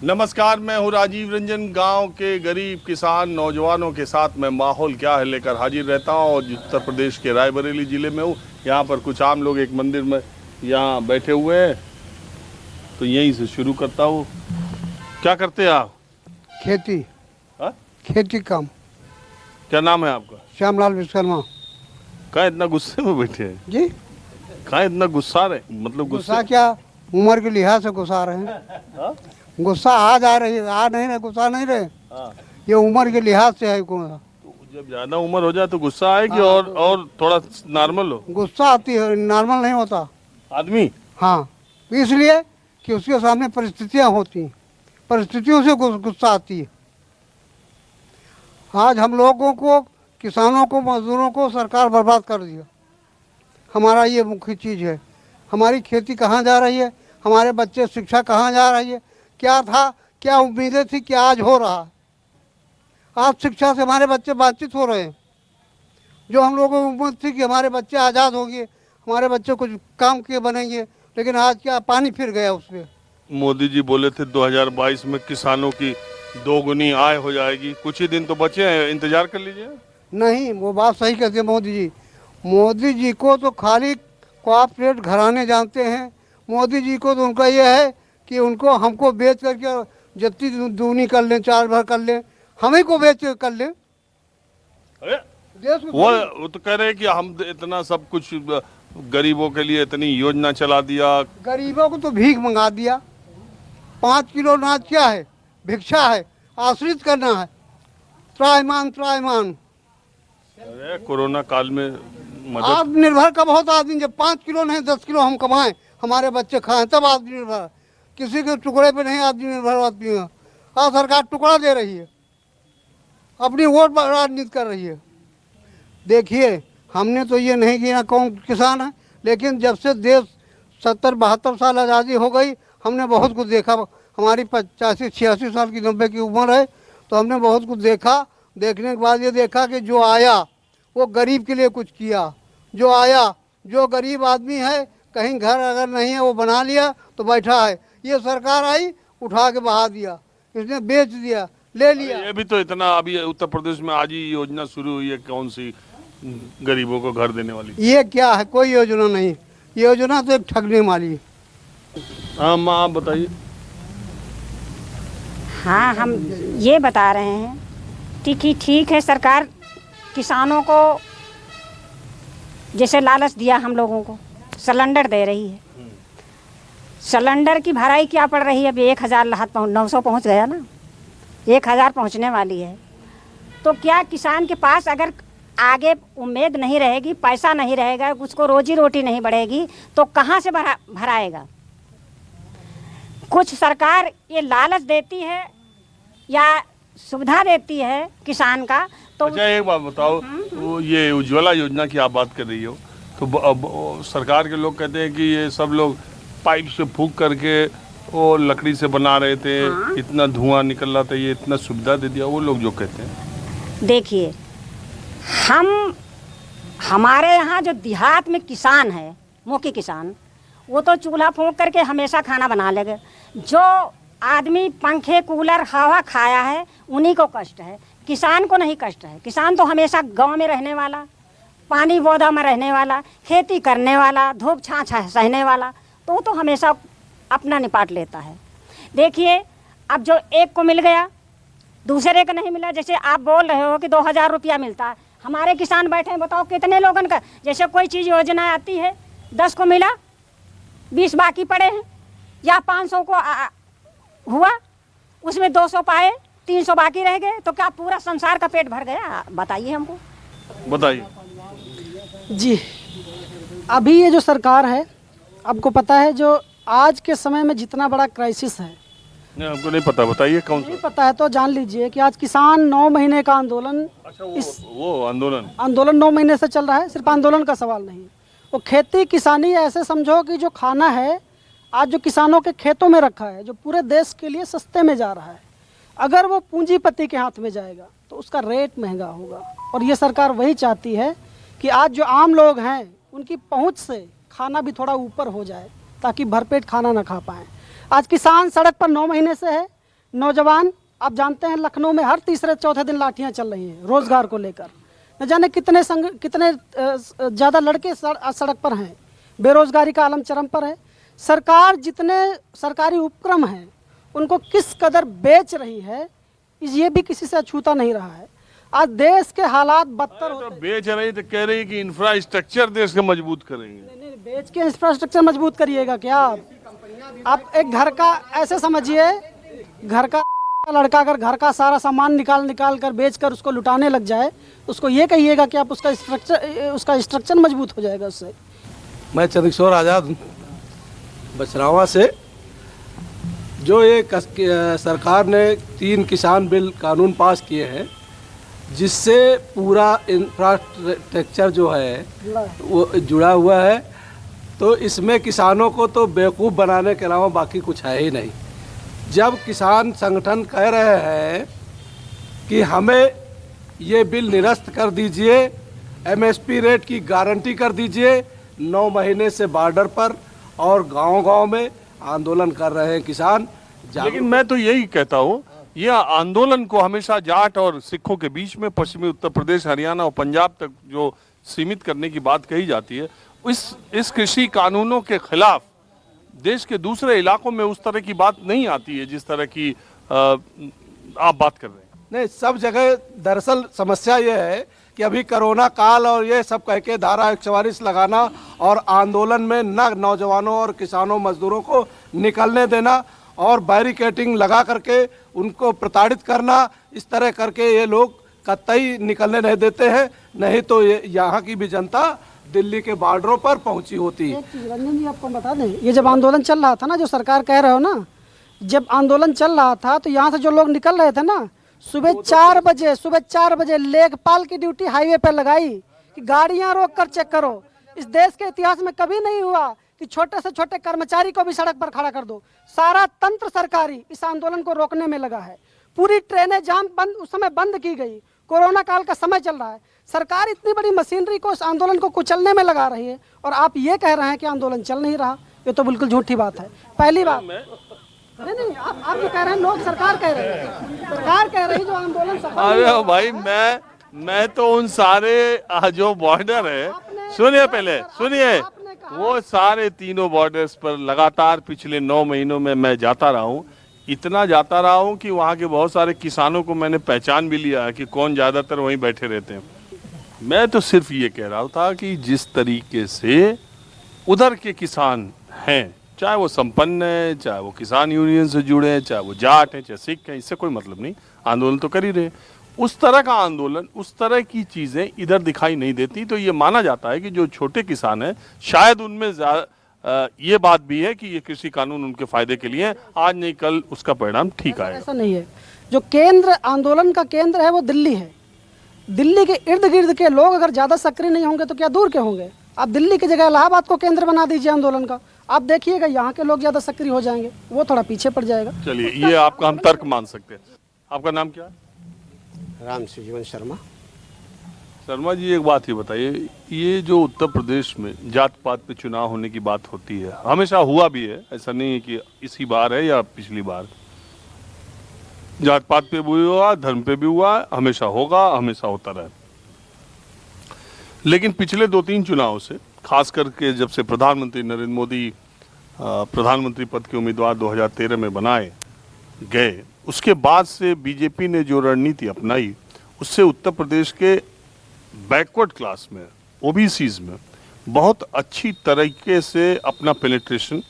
नमस्कार, मैं हूँ राजीव रंजन। गांव के गरीब किसान नौजवानों के साथ मैं माहौल क्या है लेकर हाजिर रहता हूँ और उत्तर प्रदेश के रायबरेली ज़िले में हूँ। यहाँ पर कुछ आम लोग एक मंदिर में यहाँ बैठे हुए हैं, तो यहीं से शुरू करता हूँ। क्या करते हैं आप? खेती। हा? खेती काम। क्या नाम है आपका? श्यामलाल विश्वकर्मा। कहाँ इतना गुस्से में बैठे हैं जी? कहाँ इतना गुस्सा रहे? मतलब गुस्सा क्या, उम्र के लिहाज से गुस्सा रहे हैं। गुस्सा आज आ रही है, आ नहीं रहे, गुस्सा नहीं रहे। ये उम्र के लिहाज से है। तो जब ज्यादा उम्र हो जाए तो गुस्सा आए कि और थोड़ा नॉर्मल हो? गुस्सा आती है, नॉर्मल नहीं होता आदमी। हाँ, इसलिए कि उसके सामने परिस्थितियाँ होती हैं, परिस्थितियों से गुस्सा आती है। आज हम लोगों को, किसानों को, मजदूरों को सरकार बर्बाद कर दिया। हमारा ये मुख्य चीज़ है। हमारी खेती कहाँ जा रही है, हमारे बच्चे शिक्षा कहाँ जा रही है, क्या था, क्या उम्मीदें थी, क्या आज हो रहा है। आज शिक्षा से हमारे बच्चे वंचित हो रहे हैं। जो हम लोगों को उम्मीद थी कि हमारे बच्चे आज़ाद होंगे, हमारे बच्चे कुछ काम के बनेंगे, लेकिन आज क्या पानी फिर गया उसमें। मोदी जी बोले थे 2022 में किसानों की 2 गुनी आय हो जाएगी। कुछ ही दिन तो बचे हैं, इंतजार कर लीजिए। नहीं, वो बात सही कहते हैं मोदी जी। मोदी जी को तो खाली कॉर्पोरेट घराने जानते हैं। मोदी जी को तो उनका ये है कि उनको हमको बेच करके जितनी दूनी कर लें, 4 भर कर लें, हमें को बेच कर लें। देश वो तो कह रहे हैं कि हम इतना सब कुछ गरीबों के लिए इतनी योजना चला दिया। गरीबों को तो भीख मंगा दिया। 5 किलो अनाज क्या है, भिक्षा है, आश्रित करना है। त्रायमान त्रायमान। अरे कोरोना काल में मदद। आत्मनिर्भर का बहुत आदमी, जब 5 किलो नहीं 10 किलो हम कमाएं, हमारे बच्चे खाएं, तब आत्मनिर्भर। किसी के टुकड़े पे नहीं आत्मनिर्भर आदमी है। आज सरकार टुकड़ा दे रही है, अपनी वोट राजनीति कर रही है। देखिए, हमने तो ये नहीं किया कौन किसान है, लेकिन जब से देश 70-72 साल आज़ादी हो गई, हमने बहुत कुछ देखा। हमारी 85-86 साल की 90 की उम्र है, तो हमने बहुत कुछ देखा। देखने के बाद ये देखा कि जो आया वो गरीब के लिए कुछ किया। जो आया, जो गरीब आदमी है, कहीं घर अगर नहीं है वो बना लिया तो बैठा है। ये सरकार आई, उठा के बहा दिया, इसने बेच दिया, ले लिया। ये भी तो इतना, अभी उत्तर प्रदेश में आज ही योजना शुरू हुई है, कौन सी गरीबों को घर देने वाली। ये क्या है, कोई योजना नहीं। योजना तो एक ठगने वाली। हाँ माँ, आप बताइए। हाँ, हम ये बता रहे हैं कि ठीक है, सरकार किसानों को जैसे लालच दिया, हम लोगों को सिलेंडर दे रही है। सिलेंडर की भराई क्या पड़ रही है? अभी 1000 900 पहुँच गया ना, 1000 पहुँचने वाली है। तो क्या किसान के पास अगर आगे उम्मीद नहीं रहेगी, पैसा नहीं रहेगा, उसको रोजी रोटी नहीं बढ़ेगी, तो कहाँ से भराएगा? कुछ सरकार ये लालच देती है या सुविधा देती है किसान का। तो अच्छा, एक बात बताओ, वो ये उज्ज्वला योजना की आप बात कर रही हो, तो अब सरकार के लोग कहते हैं कि ये सब लोग पाइप से फूंक करके वो लकड़ी से बना रहे थे। हाँ? इतना धुआं निकल रहा था, ये इतना सुविधा दे दिया, वो लोग जो कहते हैं। देखिए, हमारे यहाँ जो देहात में किसान है, मुख्य किसान, वो तो चूल्हा फूंक करके हमेशा खाना बना लेगा। जो आदमी पंखे कूलर हवा खाया है, उन्हीं को कष्ट है, किसान को नहीं कष्ट है। किसान तो हमेशा गांव में रहने वाला, पानी पौधा में रहने वाला, खेती करने वाला, धूप छाँव सहने वाला, तो हमेशा अपना निपाट लेता है। देखिए, अब जो एक को मिल गया, दूसरे को नहीं मिला। जैसे आप बोल रहे हो कि 2000 रुपया मिलता है, हमारे किसान बैठे हैं, बताओ कितने लोगन का, जैसे कोई चीज़ योजना आती है, 10 को मिला, 20 बाकी पड़े हैं, या 500 को हुआ, उसमें 200 पाए, 300 बाकी रह गए, तो क्या पूरा संसार का पेट भर गया? बताइए हमको, बताइए जी। अभी ये जो सरकार है, आपको पता है जो आज के समय में जितना बड़ा क्राइसिस है, नहीं हमको नहीं पता, बताइए कौन सा। नहीं पता है तो जान लीजिए कि आज किसान 9 महीने का आंदोलन। अच्छा, वो आंदोलन 9 महीने से चल रहा है। सिर्फ आंदोलन का सवाल नहीं, वो खेती किसानी ऐसे समझो कि जो खाना है आज जो किसानों के खेतों में रखा है, जो पूरे देश के लिए सस्ते में जा रहा है, अगर वो पूंजीपति के हाथ में जाएगा तो उसका रेट महंगा होगा। और ये सरकार वही चाहती है कि आज जो आम लोग हैं उनकी पहुंच से खाना भी थोड़ा ऊपर हो जाए, ताकि भरपेट खाना ना खा पाएँ। आज किसान सड़क पर 9 महीने से है, नौजवान, आप जानते हैं लखनऊ में हर तीसरे चौथे दिन लाठियां चल रही हैं रोजगार को लेकर। न जाने कितने ज़्यादा लड़के सड़क पर हैं। बेरोजगारी का आलम चरम पर है। सरकार जितने सरकारी उपक्रम हैं उनको किस कदर बेच रही है, ये भी किसी से अछूता नहीं रहा है। आज देश के हालात बदतर होते हैं। बेच रही तो कह रही कि इंफ्रास्ट्रक्चर देश का मजबूत करेंगे। नहीं, बेच के इंफ्रास्ट्रक्चर मजबूत करिएगा क्या आप एक घर का ऐसे समझिए, घर का लड़का अगर घर का सारा सामान निकाल कर बेच कर उसको लुटाने लग जाए, उसको ये कहिएगा कि आप उसका स्ट्रक्चर मजबूत हो जाएगा उससे। मैं चंद्रकिशोर आज़ाद हूँ बछरावा से। जो ये सरकार ने 3 किसान बिल कानून पास किए हैं, जिससे पूरा इंफ्रास्ट्रक्चर जो है वो जुड़ा हुआ है, तो इसमें किसानों को तो बेवकूफ़ बनाने के अलावा बाकी कुछ है ही नहीं। जब किसान संगठन कह रहे हैं कि हमें ये बिल निरस्त कर दीजिए, एमएसपी रेट की गारंटी कर दीजिए, 9 महीने से बॉर्डर पर और गांव-गांव में आंदोलन कर रहे हैं किसान। लेकिन मैं तो यही कहता हूँ, यह आंदोलन को हमेशा जाट और सिखों के बीच में पश्चिमी उत्तर प्रदेश, हरियाणा और पंजाब तक जो सीमित करने की बात कही जाती है, इस कृषि कानूनों के खिलाफ देश के दूसरे इलाकों में उस तरह की बात नहीं आती है जिस तरह की आप बात कर रहे हैं। नहीं, सब जगह दरअसल समस्या ये है कि अभी कोरोना काल और ये सब कह के धारा 144 लगाना और आंदोलन में न नौजवानों और किसानों मजदूरों को निकलने देना और बैरिकेडिंग लगा करके उनको प्रताड़ित करना, इस तरह करके ये लोग कतई निकलने नहीं देते हैं। नहीं तो ये यहाँ की भी जनता दिल्ली के बॉर्डरों पर पहुंची होती है। रंजन जी आपको बता दें, ये जब आंदोलन चल रहा था ना, जो सरकार कह रहे हो ना, जब आंदोलन चल रहा था तो यहाँ से जो लोग निकल रहे थे ना, सुबह 4 बजे लेखपाल की ड्यूटी हाईवे पर लगाई कि गाड़ियाँ रोक कर चेक करो। इस देश के इतिहास में कभी नहीं हुआ कि छोटे से छोटे कर्मचारी को भी सड़क पर खड़ा कर दो। सारा तंत्र सरकारी इस आंदोलन को रोकने में लगा है। पूरी ट्रेनें जाम बंद, उस समय बंद की गई। कोरोना काल का समय चल रहा है। सरकार इतनी बड़ी मशीनरी को इस आंदोलन को कुचलने में लगा रही है और आप ये कह रहे हैं कि आंदोलन चल नहीं रहा। ये तो बिल्कुल झूठी बात है। पहली बात नहीं, आप जो कह रहे हैं, लोग सरकार कह रही है, सरकार कह रही है जो आंदोलन सफल। अरे भाई, मैं तो उन सारे जो बॉर्डर है, सुनिए पहले सुनिए, वो सारे तीनों बॉर्डर्स पर लगातार पिछले 9 महीनों में मैं जाता रहा हूँ। इतना जाता रहा हूँ कि वहाँ के बहुत सारे किसानों को मैंने पहचान भी लिया कि कौन ज़्यादातर वहीं बैठे रहते हैं। मैं तो सिर्फ ये कह रहा था कि जिस तरीके से उधर के किसान हैं, चाहे वो संपन्न है, चाहे वो किसान यूनियन से जुड़े हैं, चाहे वो जाट हैं, चाहे सिख हैं, इससे कोई मतलब नहीं, आंदोलन तो कर ही रहे। उस तरह का आंदोलन, उस तरह की चीज़ें इधर दिखाई नहीं देती। तो ये माना जाता है कि जो छोटे किसान हैं, शायद उनमें ये बात भी है कि ये कृषि कानून उनके फायदे के लिए है, आज नहीं कल उसका परिणाम ठीक आएगा। ऐसा नहीं है। जो केंद्र, आंदोलन का केंद्र है वो दिल्ली है। दिल्ली के इर्द गिर्द के लोग अगर ज़्यादा सक्रिय नहीं होंगे तो क्या दूर के होंगे। आप दिल्ली की जगह इलाहाबाद को केंद्र बना दीजिए आंदोलन का, आप देखिएगा यहाँ के लोग ज़्यादा सक्रिय हो जाएंगे, वो थोड़ा पीछे पड़ जाएगा। चलिए, ये आपका हम तर्क मान सकते हैं। आपका नाम क्या है? राम जीवन शर्मा। शर्मा जी, एक बात ही बताइए, ये जो उत्तर प्रदेश में जात पात पे चुनाव होने की बात होती है, हमेशा हुआ भी है, ऐसा नहीं है कि इसी बार है या पिछली बार। जात पात पे भी हुआ, धर्म पे भी हुआ, हमेशा होगा, हमेशा होता रहा। लेकिन पिछले 2-3 चुनाव से, खास करके जब से प्रधानमंत्री नरेंद्र मोदी प्रधानमंत्री पद के उम्मीदवार 2013 में बनाए गए, उसके बाद से बीजेपी ने जो रणनीति अपनाई, उससे उत्तर प्रदेश के बैकवर्ड क्लास में, ओबीसीज में बहुत अच्छी तरीके से अपना पेनिट्रेशन,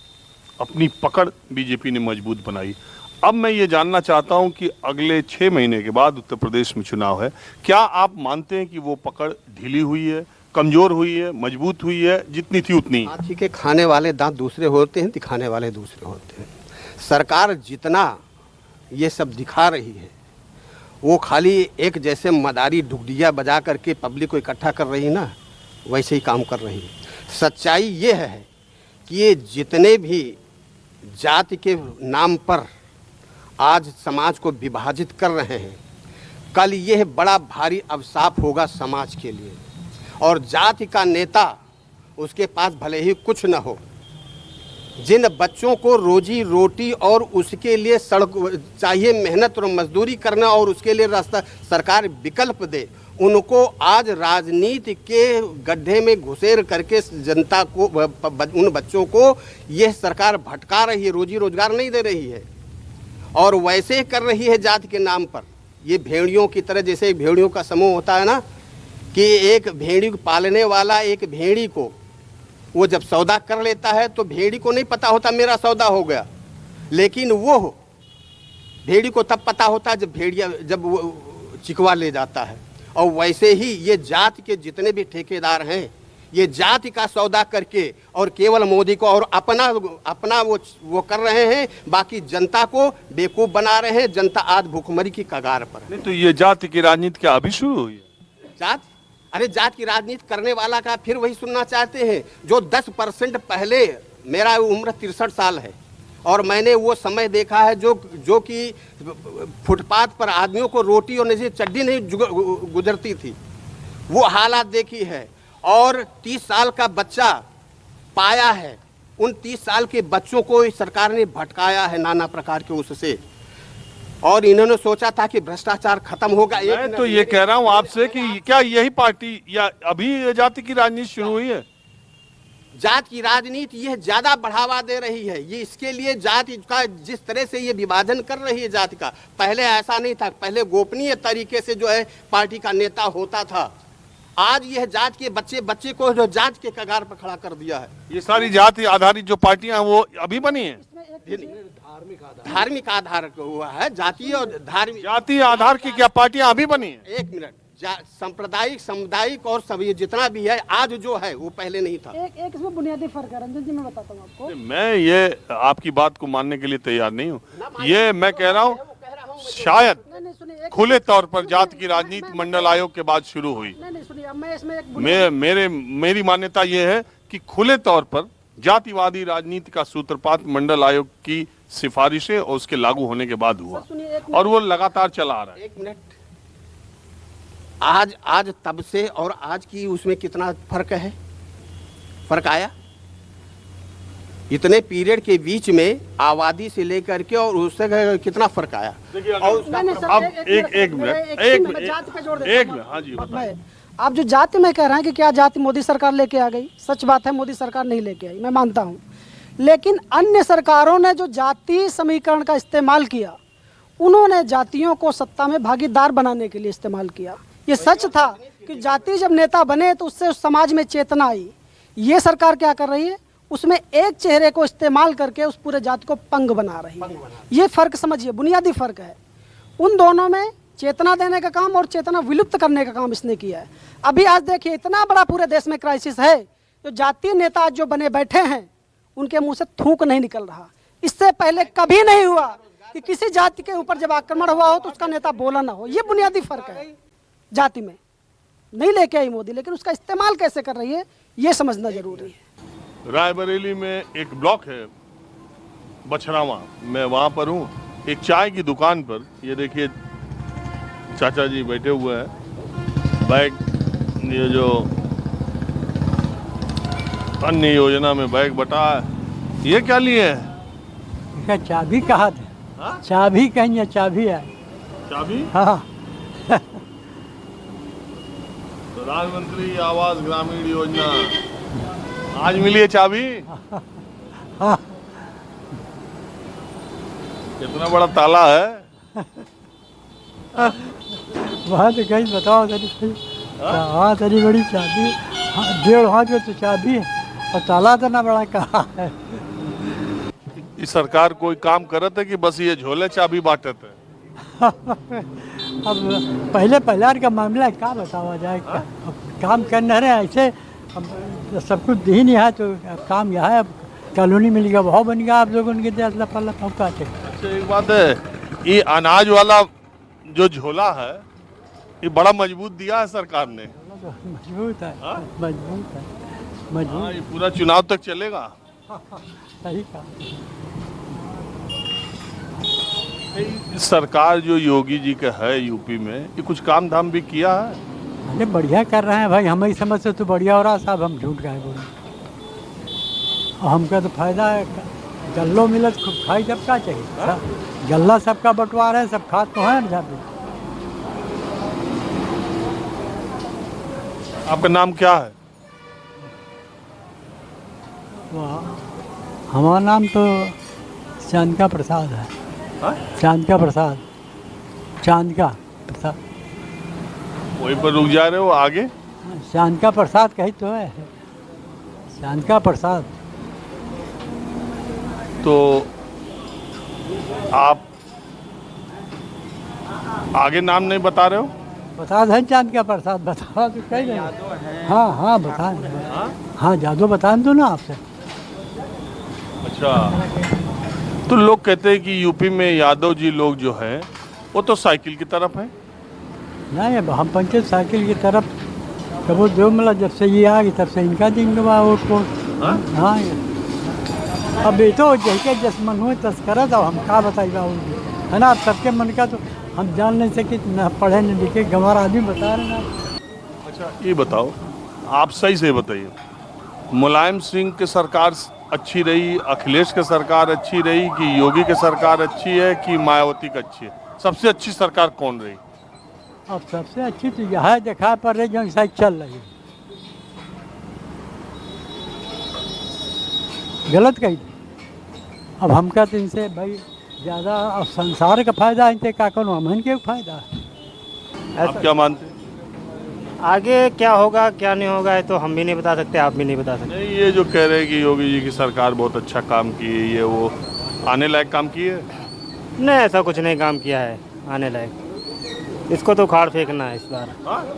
अपनी पकड़ बीजेपी ने मजबूत बनाई। अब मैं ये जानना चाहता हूं कि अगले 6 महीने के बाद उत्तर प्रदेश में चुनाव है, क्या आप मानते हैं कि वो पकड़ ढीली हुई है, कमजोर हुई है, मजबूत हुई है, जितनी थी उतनी? हाथी के खाने वाले दांत दूसरे होते हैं, दिखाने वाले दूसरे होते हैं। सरकार जितना ये सब दिखा रही है, वो खाली एक जैसे मदारी डुगडिया बजा करके पब्लिक को इकट्ठा कर रही है ना, वैसे ही काम कर रही है। सच्चाई ये है कि ये जितने भी जाति के नाम पर आज समाज को विभाजित कर रहे हैं, कल यह बड़ा भारी अभिशाप होगा समाज के लिए। और जाति का नेता, उसके पास भले ही कुछ न हो, जिन बच्चों को रोजी रोटी और उसके लिए सड़क चाहिए, मेहनत और मजदूरी करना और उसके लिए रास्ता सरकार विकल्प दे, उनको आज राजनीति के गड्ढे में घुसेर करके जनता को, उन बच्चों को यह सरकार भटका रही है, रोजी रोजगार नहीं दे रही है और वैसे कर रही है जाति के नाम पर। ये भेड़ियों की तरह, जैसे एक भेड़ियों का समूह होता है ना, कि एक भेड़ी पालने वाला एक भेड़ी को वो जब सौदा कर लेता है तो भेड़ी को नहीं पता होता मेरा सौदा हो गया, लेकिन वो भेड़ी को तब पता होता है जब वो चिकवा ले जाता है। और वैसे ही ये जाति के जितने भी ठेकेदार हैं, ये जाति का सौदा करके और केवल मोदी को और अपना वो कर रहे हैं, बाकी जनता को बेवकूफ बना रहे हैं। जनता आज भूखमरी की कगार पर है। नहीं तो ये जाति की राजनीति क्या अभी शुरू हुई है? अरे जात की राजनीति करने वाला का फिर वही सुनना चाहते हैं जो 10% पहले, मेरा उम्र 63 साल है और मैंने वो समय देखा है जो कि फुटपाथ पर आदमियों को रोटी और नहीं चड्डी नहीं गुजरती थी, वो हालात देखी है। और 30 साल का बच्चा पाया है, उन 30 साल के बच्चों को सरकार ने भटकाया है नाना प्रकार के उससे, और इन्होंने सोचा था कि भ्रष्टाचार खत्म होगा। मैं तो ये कह रहा हूँ आपसे कि क्या यही पार्टी या अभी जाति की राजनीति शुरू हुई है? जात की राजनीति यह ज्यादा बढ़ावा दे रही है। ये इसके लिए जाति का जिस तरह से ये विभाजन कर रही है जाति का, पहले ऐसा नहीं था। पहले गोपनीय तरीके से जो है पार्टी का नेता होता था। आज यह जात के बच्चे को जो जात के कगार पर खड़ा कर दिया है। ये सारी जाति आधारित जो पार्टियां हैं वो अभी बनी है? धार्मिक आधार हुआ है, जातीय और धार्मिक जाति आधार की क्या पार्टियां अभी बनी है? एक मिनट, सांप्रदायिक, सामुदायिक और सभी जितना भी है आज जो है वो पहले नहीं था। एक इसमें बुनियादी फर्क है रंजन जी, मैं बताता हूँ आपको। मैं ये आपकी बात को मानने के लिए तैयार नहीं हूँ। ये मैं कह रहा हूँ शायद खुले तौर पर जाति की राजनीति मंडल आयोग के बाद शुरू हुई। नहीं सुनिए, मैं इसमें मेरी मान्यता ये है कि खुले तौर पर जातिवादी राजनीति का सूत्रपात मंडल आयोग की सिफारिशें और उसके लागू होने के बाद हुआ और वो लगातार चला आ रहा है। एक मिनट, आज तब से और आज की उसमें कितना फर्क है? फर्क आया? इतने पीरियड के बीच में आबादी से लेकर के और उससे कितना फर्क आया? हाँ जी, आप जो जाति में कह रहे हैं कि क्या जाति मोदी सरकार लेके आ गई, सच बात है, मोदी सरकार नहीं लेके आई, मैं मानता हूँ। लेकिन अन्य सरकारों ने जो जाति समीकरण का इस्तेमाल किया, उन्होंने जातियों को सत्ता में भागीदार बनाने के लिए इस्तेमाल किया। ये सच था कि जाति जब नेता बने तो उससे उस समाज में चेतना आई। ये सरकार क्या कर रही है, उसमें एक चेहरे को इस्तेमाल करके उस पूरे जाति को पंग बना रही है। ये फर्क समझिए, बुनियादी फर्क है। उन दोनों में चेतना देने का काम और चेतना विलुप्त करने का काम इसने किया है। अभी आज देखिए, इतना बड़ा पूरे देश में क्राइसिस है, जो जातीय नेता जो बने बैठे हैं उनके मुंह से थूक नहीं निकल रहा। इससे पहले कभी नहीं हुआ कि किसी जाति के ऊपर जब आक्रमण हुआ हो तो उसका नेता बोला ना हो। ये बुनियादी फर्क है। जाति में नहीं लेके आई मोदी, लेकिन उसका इस्तेमाल कैसे कर रही है ये समझना जरूरी है। रायबरेली में एक ब्लॉक है बछरावा, मैं वहाँ पर हूँ। एक चाय की दुकान पर ये देखिए चाचा जी बैठे हुए हैं, बैग, ये जो अन्य योजना में बैग बटा है, ये क्या लिए है? चाबी कहा था? चाबी कहीं चाबी है। चाबी? हाँ। प्रधानमंत्री आवास ग्रामीण योजना आज मिली है चाबी। हाँ। कितना बड़ा ताला है? वहाँ तो कहीं बताओ तरी, हाँ तरी बड़ी चाबी, 1.5 हाथ में तो चाबी है और ताला तो ना बड़ा कहा है। इस सरकार कोई काम करत है कि बस ये झोले चाबी बांटत है? अब पहले का मामला है, क्या बतावा जाए। अब काम करना रहे ऐसे, अब सब कुछ ही नहीं है तो काम यहाँ है। अब कॉलोनी मिल गया, वहाँ बन गया, आप लोगों के अल्लाह पल्ला पहुँचाते। अच्छा एक बात है, ये अनाज वाला जो झोला है ये बड़ा मजबूत दिया है सरकार ने। मजबूत है, मजबूत है, मजबूत। हाँ, ये पूरा चुनाव तक चलेगा। सही कहा। सरकार जो योगी जी का है यूपी में, ये कुछ काम धाम भी किया है? अरे बढ़िया कर रहे हैं भाई, हमारी समझ से तो बढ़िया हो रहा साहब, हम झूठ गए बोले। और हमका तो फायदा है, गल्लो मिलत खूब खाई जब का चाहिए, गल्ला सबका बंटवारा है, सब खाद तो है ना। आपका नाम क्या है? हमारा नाम तो चांदका प्रसाद है। हाँ? चांदका प्रसाद, चांदका प्रसाद, वहीं पर रुक जा रहे हो, आगे? चांदका प्रसाद कही तो है, चांदका प्रसाद। तो आप आगे नाम नहीं बता रहे हो? प्रसाद है चांदका प्रसाद, बता तो कही नहीं। हाँ हाँ बता, हाँ जादू बता दो ना आपसे। अच्छा, तो लोग कहते हैं कि यूपी में यादव जी लोग जो हैं वो तो साइकिल की तरफ है। नहीं, अब हम पंचायत साइकिल की तरफ कबो जो मतलब जब से ये आ गई तब से इनका दिन गवा वोट को। हाँ अब ये तो जैसे जस मन हुए तस करा था, हम क्या बताइए है ना। अब सबके मन का तो हम जान नहीं सके, न पढ़े न लिखे, गंवार आदमी बता रहे ना। अच्छा ये बताओ, आप सही से बताइए, मुलायम सिंह की सरकार अच्छी रही, अखिलेश की सरकार अच्छी रही, कि योगी की सरकार अच्छी है, कि मायावती की अच्छी है? सबसे अच्छी सरकार कौन रही? अब सबसे अच्छी तो यह है दिखा पर रही जो शायद चल रही है। गलत कही। अब हम कहते इनसे भाई ज़्यादा अब संसार का फायदा इनसे का करो, हम इनके फायदा है। आप क्या मानते हैं? आगे क्या होगा क्या नहीं होगा ये तो हम भी नहीं बता सकते, आप भी नहीं बता सकते। नहीं, ये जो कह रहे हैं कि योगी जी की सरकार बहुत अच्छा काम की है, ये वो आने लायक काम की है? नहीं, ऐसा कुछ नहीं काम किया है आने लायक। इसको तो उखाड़ फेंकना है इस बार,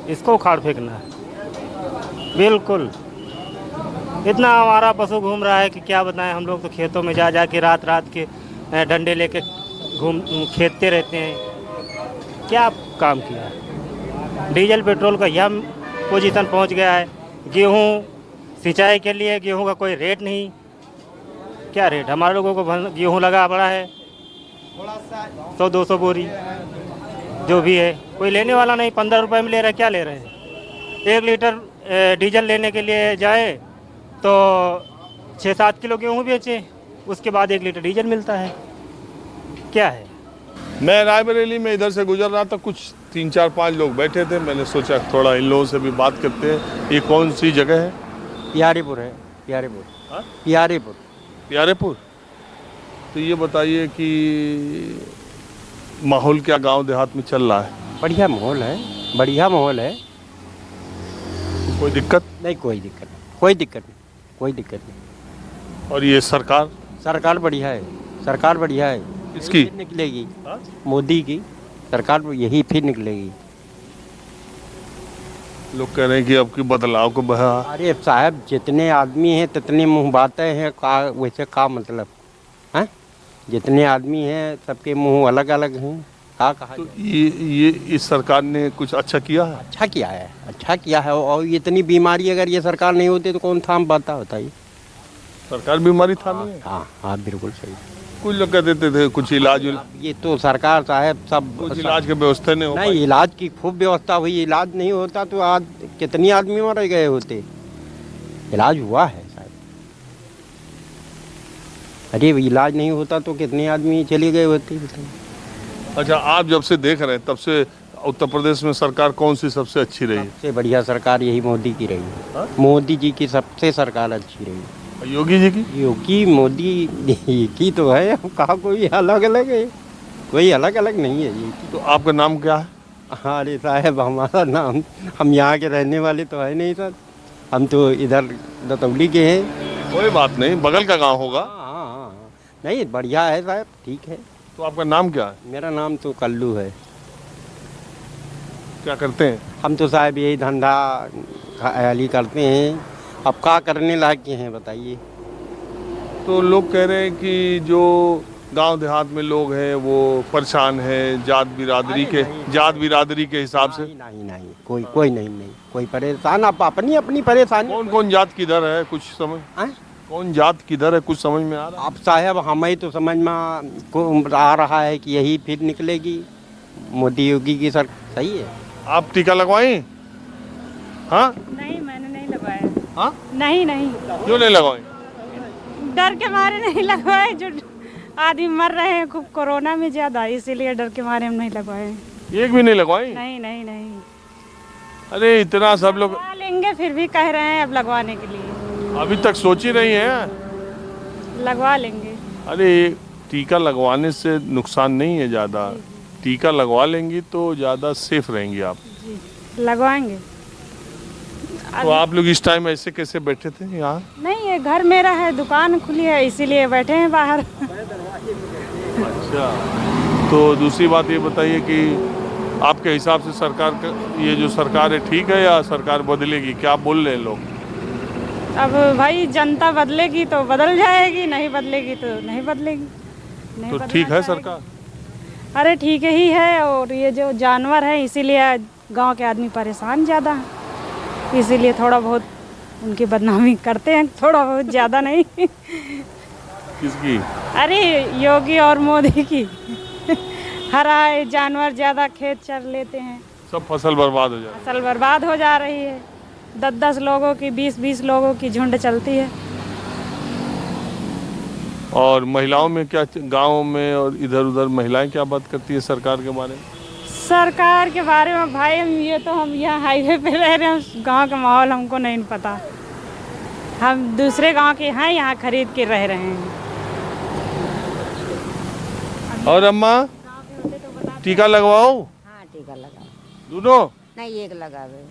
इसको उखाड़ फेंकना है बिल्कुल। इतना हमारा पशु घूम रहा है कि क्या बताएं। हम लोग तो खेतों में जा जा के रात रात के डंडे लेके खेतते रहते हैं। क्या काम किया है? डीजल पेट्रोल का यह पोजीशन पहुंच गया है। गेहूं सिंचाई के लिए गेहूं का कोई रेट नहीं। क्या रेट? हमारे लोगों को गेहूं लगा पड़ा है 100-200 बोरी जो भी है, कोई लेने वाला नहीं। 15 रुपये में ले रहा है, क्या ले रहे हैं? 1 लीटर डीजल लेने के लिए जाए तो 6-7 किलो गेहूँ बेचे, उसके बाद 1 लीटर डीजल मिलता है। क्या है? मैं रायबरेली में इधर से गुजर रहा था, कुछ 3-4-5 लोग बैठे थे। मैंने सोचा थोड़ा इन लोगों से भी बात करते हैं। ये कौन सी जगह है? प्यारेपुर है, प्यारेपुर। हाँ? प्यारेपुर, प्यारेपुर। तो ये बताइए कि माहौल क्या गांव देहात में चल रहा है? बढ़िया माहौल है, बढ़िया माहौल है। कोई दिक्कत? नहीं, कोई दिक्कत नहीं, कोई दिक्कत नहीं, कोई दिक्कत नहीं। और ये सरकार? सरकार बढ़िया है, सरकार बढ़िया है। इसकी फिर निकलेगी हाँ? मोदी की सरकार यही फिर निकलेगी। लोग कह रहे हैं कि अब की बदलाव को बहा। अरे साहब, जितने आदमी हैं तितने मुँह बातें हैं, का वैसे का मतलब है? जितने आदमी हैं सबके मुँह अलग अलग हैं, का कहा तो ये इस सरकार ने कुछ अच्छा किया है? अच्छा किया है, अच्छा किया है। और इतनी बीमारी अगर ये सरकार नहीं होती तो कौन थाम पाता होता ये? सरकार बीमारी था नहीं? हाँ हाँ बिल्कुल सही। कुछ लोग कह देते थे कुछ इलाज ये तो सरकार साहब सब कुछ इलाज की व्यवस्था नहीं हो नहीं, पाई। इलाज की खूब व्यवस्था हुई। इलाज नहीं होता तो आज कितनी आदमी मर गए होते। इलाज हुआ है साहब। अरे इलाज नहीं होता तो कितने आदमी चले गए होते। अच्छा, आप जब से देख रहे हैं तब से उत्तर प्रदेश में सरकार कौन सी सबसे अच्छी रही है? सबसे बढ़िया सरकार यही मोदी की रही है। मोदी जी की सबसे सरकार अच्छी रही है। योगी जी की? योगी मोदी की तो है, कहा कोई अलग अलग है, कोई अलग अलग नहीं है ये। तो आपका नाम क्या है? अरे साहब, हमारा नाम, हम यहाँ के रहने वाले तो है नहीं सर, हम तो इधर दतौली के हैं। कोई बात नहीं, बगल का गांव होगा। हाँ हाँ, नहीं बढ़िया है साहब, ठीक है। तो आपका नाम क्या है? मेरा नाम तो कल्लू है। क्या करते हैं? हम तो साहब यही धंधा खयाली करते हैं। अब क्या करने लायक के हैं बताइए? तो लोग कह रहे हैं कि जो गांव देहात में लोग हैं वो परेशान हैं जात बिरादरी के हिसाब से। नहीं नहीं, कोई नहीं, कोई परेशान। आप अपनी अपनी परेशानी। कौन कौन जात किधर है कुछ समझ? कौन जात किधर है कुछ समझ में आ रहा? अब साहब हमें तो समझ में को आ रहा है कि यही फिर निकलेगी मोदी योगी की सर। सही है। आप टीका लगवाई? हाँ? नहीं, मैंने नहीं लगवाया। हाँ? नहीं, क्यों नहीं लगवाई? डर के मारे नहीं लगवाए, जो आदमी मर रहे हैं खूब कोरोना में ज़्यादा, इसीलिए डर के मारे हम नहीं लगवाए। एक भी नहीं लगवाई? नहीं नहीं नहीं, अरे इतना सब लोग लगवा लेंगे, फिर भी कह रहे हैं अब लगवाने के लिए। अभी तक सोच ही रही हैं? लगवा लेंगे। अरे टीका लगवाने से नुकसान नहीं है ज़्यादा, टीका लगवा लेंगी तो ज़्यादा सेफ रहेंगी आप। जी लगवाएंगे। तो आप लोग इस टाइम ऐसे कैसे बैठे थे यहाँ? नहीं, ये घर मेरा है, दुकान खुली है, इसीलिए बैठे हैं बाहर। अच्छा, तो दूसरी बात ये बताइए कि आपके हिसाब से सरकार का ये जो सरकार है ठीक है या सरकार बदलेगी? क्या बोल रहे हैं लोग? अब भाई जनता बदलेगी तो बदल जाएगी, नहीं बदलेगी तो नहीं बदलेगी। नहीं तो बदलना ठीक है चाहेगी। सरकार? अरे ठीक ही है, और ये जो जानवर है इसीलिए गांव के आदमी परेशान ज़्यादा हैं, इसीलिए थोड़ा बहुत उनकी बदनामी करते हैं, थोड़ा बहुत, ज़्यादा नहीं। किसकी? अरे योगी और मोदी की। हरा जानवर ज़्यादा खेत चर लेते हैं, सब फसल बर्बाद हो जाए। फसल बर्बाद हो जा रही है। 10-10 लोगों की, 20-20 लोगों की झुंड चलती है। और महिलाओं में क्या, गांव में और इधर उधर महिलाएं क्या बात करती है सरकार के बारे में? सरकार के बारे में भाई हम यहाँ हाईवे पे रह रहे हैं, गांव का माहौल हमको नहीं पता। हम दूसरे गांव के हैं, यहाँ खरीद के रह रहे हैं। और अम्मा टीका लगवाओ? हाँ टीका लगा। दोनों? नहीं एक लगावे।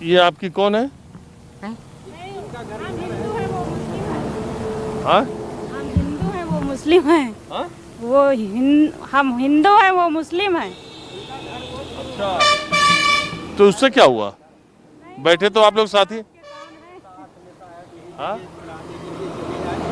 ये आपकी कौन है? हैं? हाँ? हम हिंदू हैं, वो मुस्लिम हैं। हाँ? हम हिंदू हैं, वो मुस्लिम हैं। अच्छा, तो उससे क्या हुआ? बैठे तो आप लोग साथी? हाँ?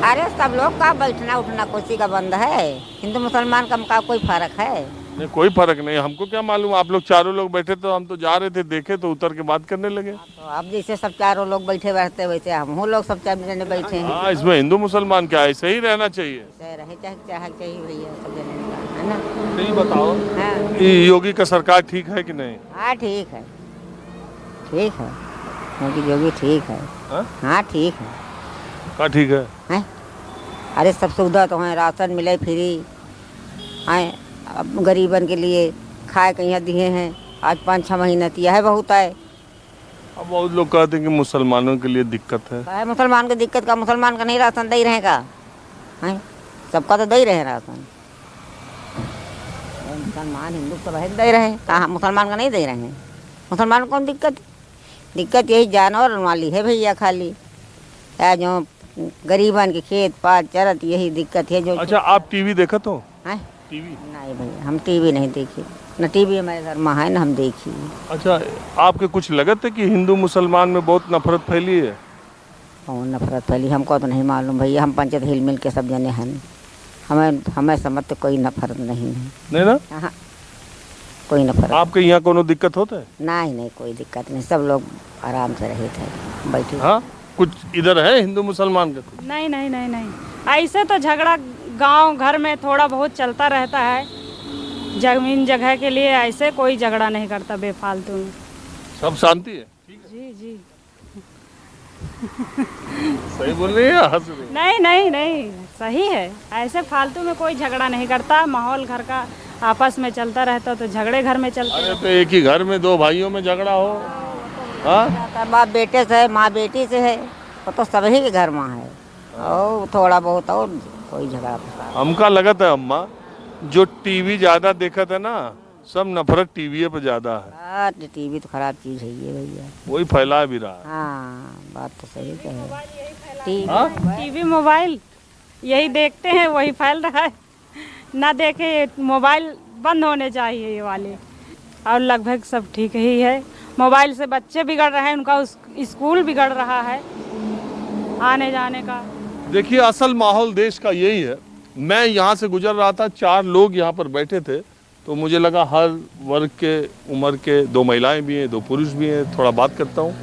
अरे सब लोग का बैठना उठना कोसी का बंद है, हिंदू मुसलमान का कोई फर्क है? नहीं कोई फर्क नहीं, हमको क्या मालूम, आप लोग चारों लोग बैठे तो हम तो जा रहे थे, देखे तो उतर के बात करने लगे। तो अब जैसे सब चारों लोग बैठे बैठते वैसे हम लोग सब चार जने बैठे हैं। हाँ, इसमें हिंदू मुसलमान क्या है, ऐसे ही रहना चाहिए। चाहे रहे चाहे चाहिए भैया, सब जने का, है ना? सही बताओ, हाँ ये योगी का सरकार ठीक है कि नहीं? हाँ ठीक है, ठीक है, क्योंकि योगी ठीक है। हाँ? हाँ ठीक है। क्या ठीक है? हैं? अरे सब सुविधा तो है, राशन मिले फ्री, हैं अब गरीबन के लिए खाए कहीं दिए हैं। आज 5-6 महीना दिया है, बहुत है। अब बहुत लोग कहते हैं कि मुसलमानों के लिए दिक्कत है। मुसलमान को दिक्कत का, मुसलमान का नहीं राशन दे रहे का? हैं सबका तो दे ही रहे हैं राशन। मुसलमान हिंदू सब है दे रहे हैं, कहाँ मुसलमान का नहीं दे रहे हैं? मुसलमान को कौन दिक्कत? दिक्कत यही जानवर वाली है भैया, खाली या जो गरीबन के खेत पात चरत, यही दिक्कत है। जो अच्छा, आप टीवी देखा तो? हैं? टीवी नहीं भैया, हम टीवी नहीं देखी, न टीवी हमारे घर में है न हम देखी। अच्छा, आपके कुछ लगत है कि हिंदू मुसलमान में बहुत नफरत फैली है? कौन नफरत फैली हमको तो नहीं मालूम भैया, हम पंचायत हिल मिल के सब जने हैं, हमें समझ तो कोई नफरत नहीं है। नहीं ना? हाँ कोई नफरत आपके यहाँ कोनो दिक्कत होता है? नहीं, कोई दिक्कत नहीं, सब लोग आराम से रहे थे बैठे। हाँ, कुछ इधर है हिंदू मुसलमान का? नहीं नहीं नहीं नहीं, ऐसे तो झगड़ा गांव घर में थोड़ा बहुत चलता रहता है, जमीन जगह के लिए ऐसे कोई झगड़ा नहीं करता बेफालतू में। सब शांति है? जी जी। सही बोल रही है या हंस रही है? नहीं नहीं नहीं, सही है, ऐसे फालतू में कोई झगड़ा नहीं करता, माहौल घर का आपस में चलता रहता, तो झगड़े घर में चलते अरे तो एक ही घर में दो भाइयों में झगड़ा हो? हाँ? बाप बेटे से है, माँ बेटी से है, वो तो सभी के घर में है, और थोड़ा बहुत और कोई झगड़ा फसाद। हमका लगत है अम्मा, जो टीवी ज्यादा देखत है ना, सब नफरत टीवी पे ज्यादा है। टीवी तो खराब चीज है ये भैया, वही फैला भी रहा है। हाँ बात तो सही है। हाँ? टीवी मोबाइल यही देखते हैं, वही फैल रहा है। ना देखे, मोबाइल बंद होने चाहिए ये वाले, और लगभग सब ठीक ही है। मोबाइल से बच्चे बिगड़ रहे हैं, उनका स्कूल बिगड़ रहा है, आने जाने का। देखिए, असल माहौल देश का यही है। मैं यहाँ से गुजर रहा था, 4 लोग यहाँ पर बैठे थे, तो मुझे लगा हर वर्ग के, उम्र के, 2 महिलाएं भी हैं, 2 पुरुष भी हैं, थोड़ा बात करता हूँ।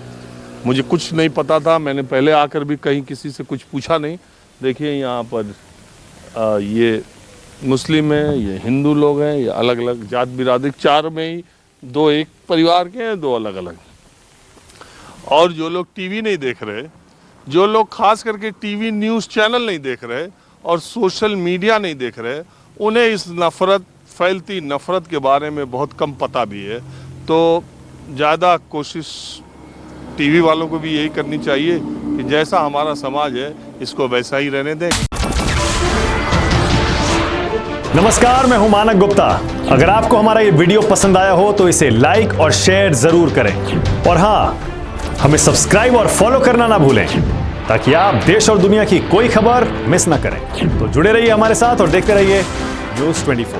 मुझे कुछ नहीं पता था, मैंने पहले आकर भी कहीं किसी से कुछ पूछा नहीं। देखिए यहाँ पर ये मुस्लिम हैं, ये हिंदू लोग हैं, ये अलग अलग जात बिरादरी, 4 में ही 2 एक परिवार के हैं, 2 अलग अलग। और जो लोग टीवी नहीं देख रहे, जो लोग खास करके टीवी न्यूज़ चैनल नहीं देख रहे और सोशल मीडिया नहीं देख रहे, उन्हें इस फैलती नफ़रत के बारे में बहुत कम पता भी है। तो ज़्यादा कोशिश टीवी वालों को भी यही करनी चाहिए कि जैसा हमारा समाज है इसको वैसा ही रहने दें। नमस्कार, मैं हूं मानक गुप्ता। अगर आपको हमारा ये वीडियो पसंद आया हो तो इसे लाइक और शेयर जरूर करें, और हाँ, हमें सब्सक्राइब और फॉलो करना ना भूलें ताकि आप देश और दुनिया की कोई खबर मिस ना करें। तो जुड़े रहिए हमारे साथ और देखते रहिए न्यूज़ 24।